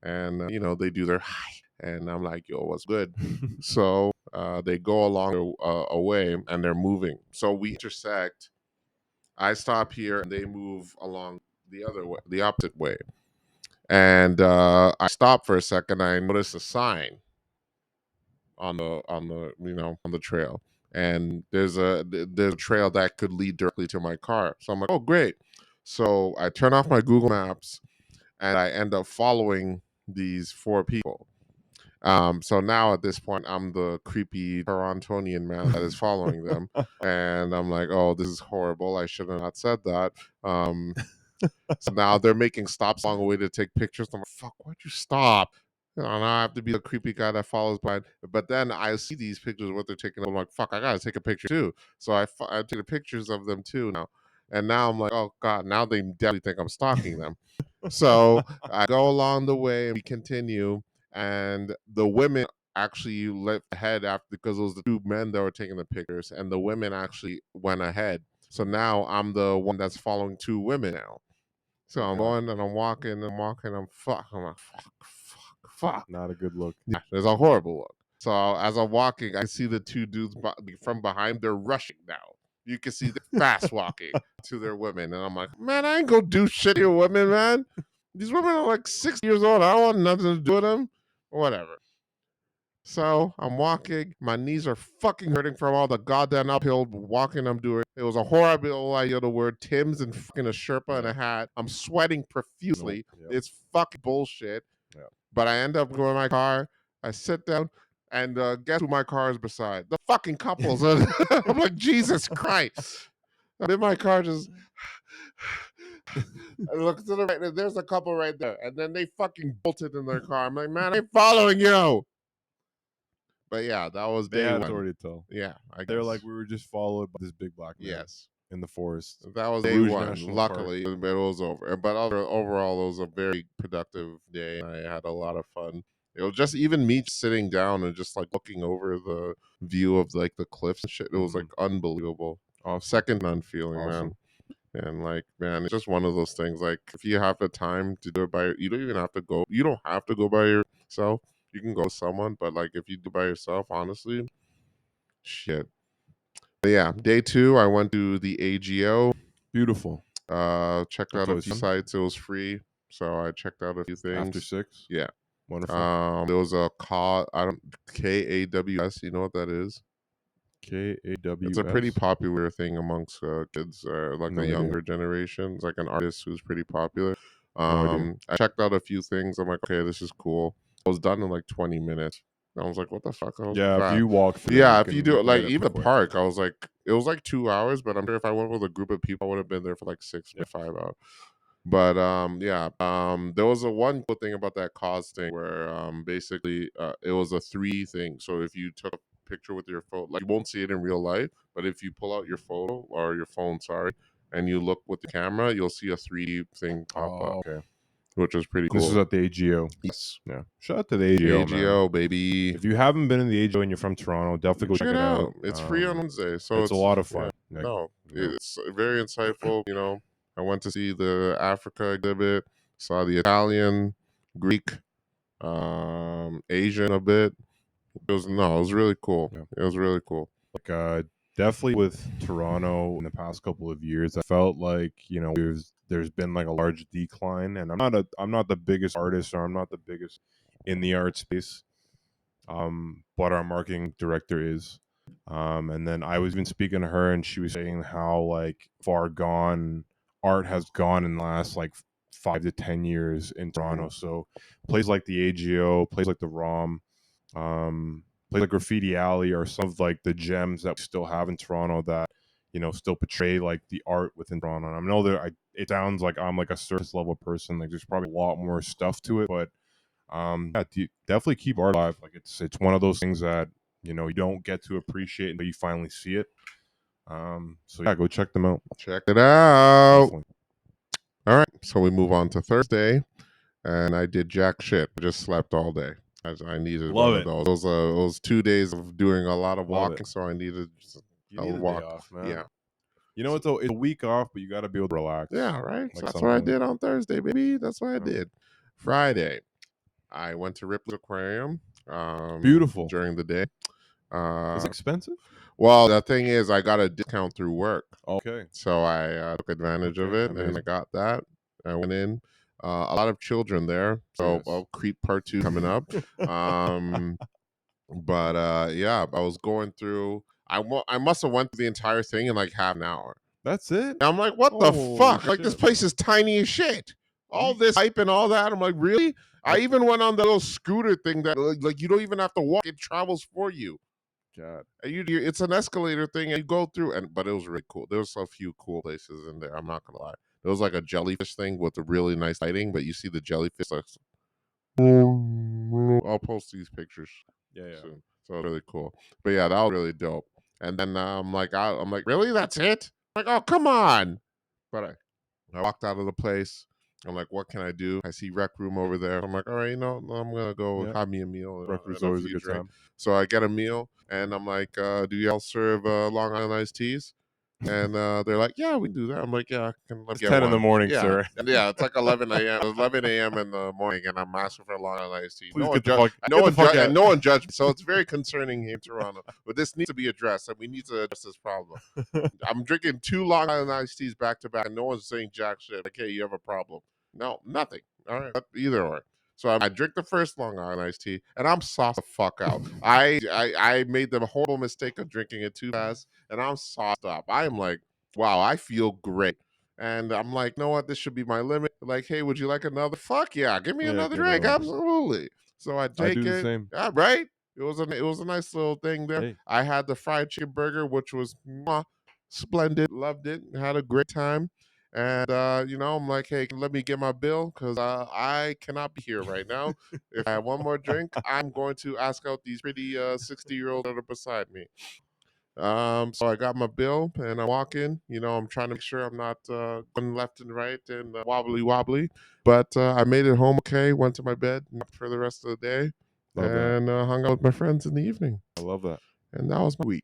and they do their hi, and I'm like, yo, what's good? So they go along a way, and they're moving. So we intersect. I stop here, and they move along the other way, the opposite way, and I stop for a second. I notice a sign on the trail, and there's a trail that could lead directly to my car. So I'm like, oh great. So I turn off my Google Maps and I end up following these 4 people. So now at this point I'm the creepy Torontonian man that is following them, and I'm like, oh, this is horrible. I should have not said that. So now they're making stops along the way to take pictures. I'm like, fuck, why'd you stop? And I have to be the creepy guy that follows behind. But then I see these pictures, what they're taking. I'm like, fuck, I gotta take a picture too. So I take the pictures of them too now. And now I'm like, oh God, now they definitely think I'm stalking them. So I go along the way and we continue. And the women actually left ahead after because it was the two men that were taking the pictures, and the women actually went ahead. So now I'm the one that's following two women now. So I'm Okay. going and I'm walking, I'm fuck. I'm like, fuck. Not a good look. Yeah, there's a horrible look. So as I'm walking, I see the two dudes from behind. They're rushing now. You can see they're fast walking to their women. And I'm like, man, I ain't gonna do shit to your women, man. These women are like 60 years old. I don't want nothing to do with them. Whatever. So I'm walking. My knees are fucking hurting from all the goddamn uphill walking I'm doing. It was a horrible idea to wear Tim's and fucking a Sherpa and a hat. I'm sweating profusely. Nope. Yep. It's fucking bullshit. Yep. But I end up going in my car. I sit down, and guess who my car is beside? The fucking couples. I'm like, Jesus Christ. I'm in my car just. I look to the right, and there's a couple right there. And then they fucking bolted in their car. I'm like, man, I'm following you. But yeah, that was They day had one. authority to tell. Yeah, I guess. They're like, we were just followed by this big black man yes. in the forest. That was The day Rouge one. National Luckily, it was over. But overall, it was a very productive day. I had a lot of fun. It was just even me sitting down and just like looking over the view of like the cliffs and shit. It was like unbelievable. Awesome. Second none feeling, Awesome. man. And like, man, it's just one of those things. Like, if you have the time to do it you don't even have to go. You don't have to go by yourself. You can go with someone, but like, if you do by yourself, honestly, shit. But yeah, day 2, I went to the AGO. Beautiful. Checked That's out a always few fun. sites. It was free, so I checked out a few things. After 6. Yeah. Wonderful. There was a KAWS. You know what that is? KAWS. It's a pretty popular thing amongst kids, like No the idea. younger generation. It's like an artist who's pretty popular. No idea. I checked out a few things. I'm like, okay, this is cool. I was done in like 20 minutes. I was like, what the fuck? I was Yeah, fast. if you walk through, Yeah, you if you can do it, like get even the quick. park, I was like, it was like 2 hours, but I'm sure if I went with a group of people, I would have been there for like 6 to 5 hours. But there was a one cool thing about that cause thing where basically it was a 3 thing. So if you took a picture with your phone, like you won't see it in real life, but if you pull out your photo or your phone, sorry, and you look with the camera, you'll see a 3D thing pop up, Okay. which was pretty cool. This is at the AGO. Yes. Yeah. Shout out to the AGO, man. AGO, baby. If you haven't been in the AGO and you're from Toronto, definitely go Check check it out. It's free on Wednesday, so it's a lot of fun. Yeah, Like, no, you know. it's very insightful. You know, I went to see the Africa exhibit, saw the Italian, Greek, Asian a bit. It was really cool. Yeah. It was really cool. Like definitely with Toronto in the past couple of years, I felt like, you know, there's been like a large decline, and I'm not the biggest artist, or I'm not the biggest in the art space, but our marketing director is, and then I was even speaking to her, and she was saying how like far gone art has gone in the last like 5 to 10 years in Toronto. So places like the AGO, places like the ROM, places like Graffiti Alley are some of like the gems that we still have in Toronto that, you know, still portray like the art within Toronto. And I know that it sounds like I'm like a surface level person. Like there's probably a lot more stuff to it, but yeah, definitely keep art alive. Like it's one of those things that, you know, you don't get to appreciate until you finally see it. So yeah, go check them out. Check it out. Definitely. All right, so we move on to Thursday, and I did jack shit. I just slept all day. As I needed Love one it. of those. It was 2 days of doing a lot of Love walking, it. so I needed just You a need a day walk. off, man. Yeah. You know, it's a week off, but you got to be able to relax. Yeah, right. Like So that's what I something. did on Thursday, baby. That's what I Yeah. did. Friday, I went to Ripley's Aquarium. Beautiful. During the day. Is it expensive? Well, the thing is, I got a discount through work, Okay. so I took advantage of it, and I amazing. got that. I went in. A lot of children there, so Yes. Creep Part 2 coming up. But yeah, I was going through. I must have went through the entire thing in like half an hour. That's it. And I'm like, what the Holy fuck? Like this shit. place is tiny as shit. All this hype and all that. I'm like, really? I even went on the little scooter thing that like you don't even have to walk; it travels for you. God. And it's an escalator thing, and you go through. But it was really cool. There was a few cool places in there. I'm not gonna lie. There was like a jellyfish thing with a really nice lighting, but you see the jellyfish. Like, I'll post these pictures Yeah. soon. So really cool. But yeah, that was really dope. And then I'm like, really? That's it? I'm like, oh, come on. But I walked out of the place. I'm like, what can I do? I see Rec Room over there. I'm like, all right, I'm gonna go Yeah. have me a meal and, Breakfast is and a always a few good drinks. time. So I get a meal, and I'm like, do y'all serve Long Island iced teas? And they're like, yeah, we do that. I'm like, yeah, let me It's get 10 in the one. morning, Yeah, sir. and yeah, it's like 11 a.m. It's 11 a.m. in the morning, and I'm asking for Long Island iced tea. Please No get one the fuck, no get one the fuck ju- out. and no one judged me. So it's very concerning here in Toronto. But this needs to be addressed, and we need to address this problem. I'm drinking 2 Long Island iced teas back to back, and no one's saying jack shit. Like, hey, you have a problem? No, nothing. All right, either or. So I drink the first Long Island iced tea, and I'm sauced the fuck out. I made the horrible mistake of drinking it too fast, and I'm sauced up. I am like, wow, I feel great. And I'm like, you know what? This should be my limit. Like, hey, would you like another? Fuck yeah, give me Yeah, another give drink. another one. Absolutely. So I I take do the it. same. Yeah, right? It was a nice little thing there. Hey. I had the fried chicken burger, which was splendid. Loved it. Had a great time. And I'm like, hey, let me get my bill because I cannot be here right now. If I have one more drink, I'm going to ask out these pretty 60-year-olds that are beside me. So I got my bill and I walk in. I'm trying to make sure I'm not going left and right and wobbly. But I made it home okay. Went to my bed for the rest of the day Love that. and hung out with my friends in the evening. I love that. And that was my week.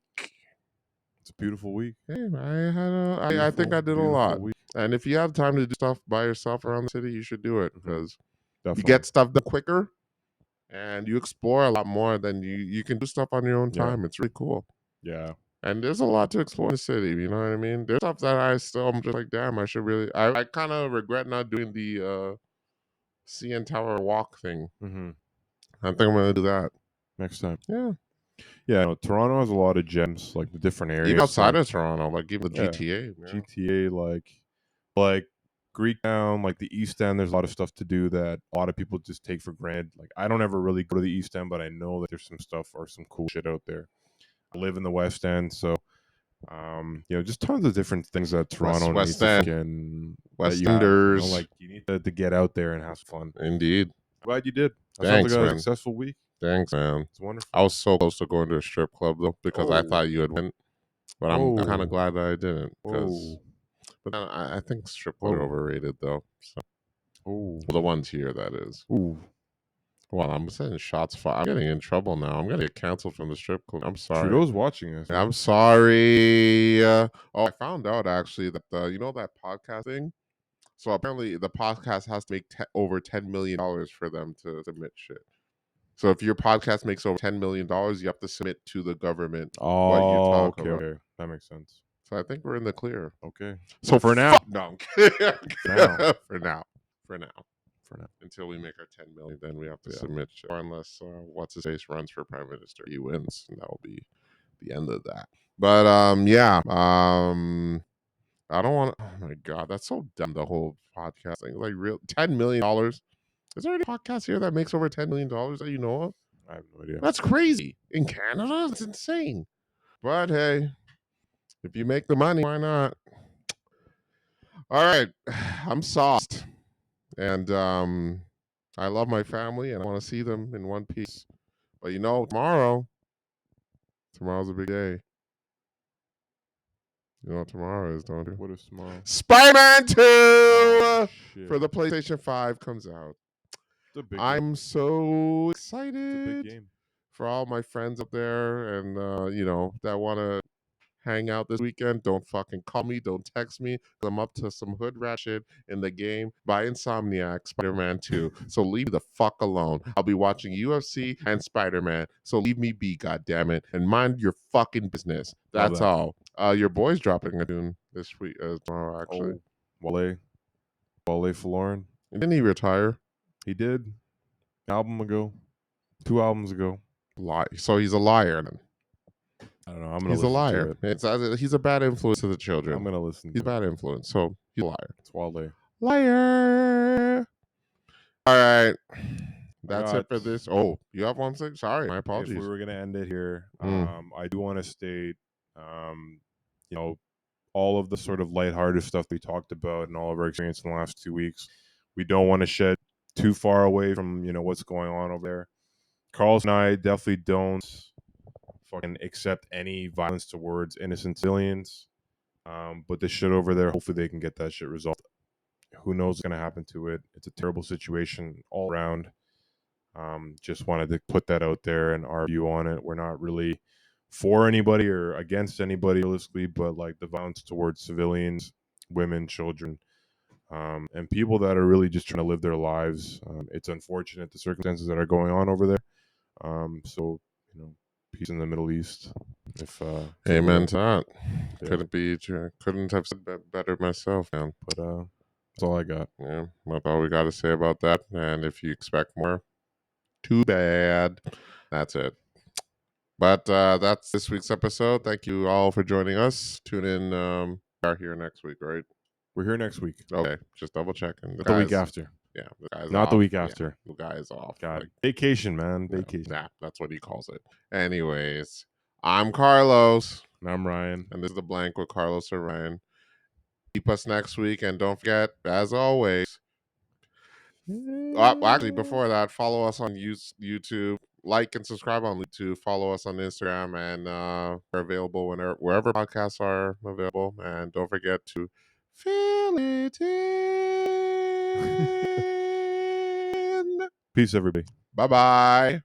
It's a beautiful week. Hey, I think I did a Beautiful lot. week. And if you have time to do stuff by yourself around the city, you should do it Mhm. because you Definitely. get stuff done quicker and you explore a lot more than you can do stuff on your own Yeah. time. It's really cool. Yeah. And there's a lot to explore in the city, you know what I mean? There's stuff that I'm just like, damn, I should really I kind of regret not doing the CN Tower walk thing. Mm-hmm. I think I'm gonna do that. Next time. Yeah. Yeah. No, Toronto has a lot of gems, like the different areas. Even outside like of Toronto, like even the Yeah. GTA. Yeah. GTA, like Greektown, like the East End. There's a lot of stuff to do that a lot of people just take for granted. Like I don't ever really go to the East End, but I know that there's some stuff or some cool shit out there. I live in the West End, so just tons of different things that Toronto West needs to End. fucking West that you have, Enders. like you need to get out there and have fun. Indeed. Glad you did. That Thanks, sounds like a man. successful week. Thanks, man. It's wonderful. I was so close to going to a strip club though because I Oh. thought you had went, but I'm kind Oh. of glad that I didn't because. Oh. But then I think strip clubs are Oh. overrated though. So, Oh. well, the ones here, that is. Ooh. Well, I'm saying shots fired. I'm getting in trouble now. I'm gonna get canceled from the strip club. I'm sorry. Trudeau's watching us. I'm sorry. I found out actually that that podcast thing. So apparently the podcast has to make over $10 million for them to submit shit. So if your podcast makes over $10 million, you have to submit to the government what you Oh, talk okay, about. okay. That makes sense. So I think we're in the clear. Okay. So for now. No, I'm kidding. now. For now. Until we make our 10 million, then we have to Yeah. submit shit. Or unless what's his face runs for prime minister, he wins, and that will be the end of that. But yeah. I don't want. Oh my god, that's so dumb. The whole podcast thing, like real $10 million. Is there any podcast here that makes over $10 million that you know of? I have no idea. That's crazy. In Canada, that's insane. But hey, if you make the money, why not? All right, I'm sauced, and I love my family, and I want to see them in one piece. But tomorrow's a big day. You know what tomorrow is, don't you? What is tomorrow? Spider-Man 2 Oh, shit. for the PlayStation 5 comes out. It's a big I'm so It's a big excited game. for all my friends up there and that want to hang out this weekend. Don't fucking call me, don't text me. I'm up to some hood rat shit in the game by Insomniac, Spider-Man 2. So leave me the fuck alone. I'll be watching UFC and Spider-Man. So leave me be, goddammit, and mind your fucking business. Love That's that. all. Your boy's dropping a tune this week tomorrow, actually. Wale Falorin. Didn't he retire? He did. Album ago. 2 albums ago. So he's a liar then. I don't know. I'm gonna He's a listen to liar. it. He's a bad influence to the children. I'm gonna listen He's a to it. bad influence. So he's a liar. It's Wale. Liar. All right. That's it for got- this. Oh, you have one thing? Sorry, my If apologies. we were gonna end it here, Mm. I do want to state, all of the sort of lighthearted stuff we talked about and all of our experience in the last 2 weeks. We don't want to shed too far away from what's going on over there. Carlos and I definitely don't fucking accept any violence towards innocent civilians. But the shit over there, hopefully they can get that shit resolved. Who knows what's going to happen to it? It's a terrible situation all around. Just wanted to put that out there and our view on it. We're not really for anybody or against anybody realistically, but like the violence towards civilians, women, children, and people that are really just trying to live their lives. It's unfortunate the circumstances that are going on over there. So, peace in the Middle East. If Amen to that. Yeah. Couldn't have said better myself, man. But that's all I got. Yeah, that's all we got to say about that. And if you expect more, too bad. That's it. But that's this week's episode. Thank you all for joining us. Tune in. We are here next week, right? We're here next week. Okay, just double checking. The week after. Yeah, the guy's Not off. the week Yeah, after. the guy is off. God, Like, vacation, man. yeah, Vacation. yeah, that's what he calls it. Anyways, I'm Carlos. And I'm Ryan. And this is The Blank with Carlos and Ryan. Keep us next week. And don't forget, as always, actually, before that, follow us on YouTube. Like and subscribe on YouTube. Follow us on Instagram. And we're available wherever podcasts are available. And don't forget to fill it in. Peace, everybody. Bye-bye.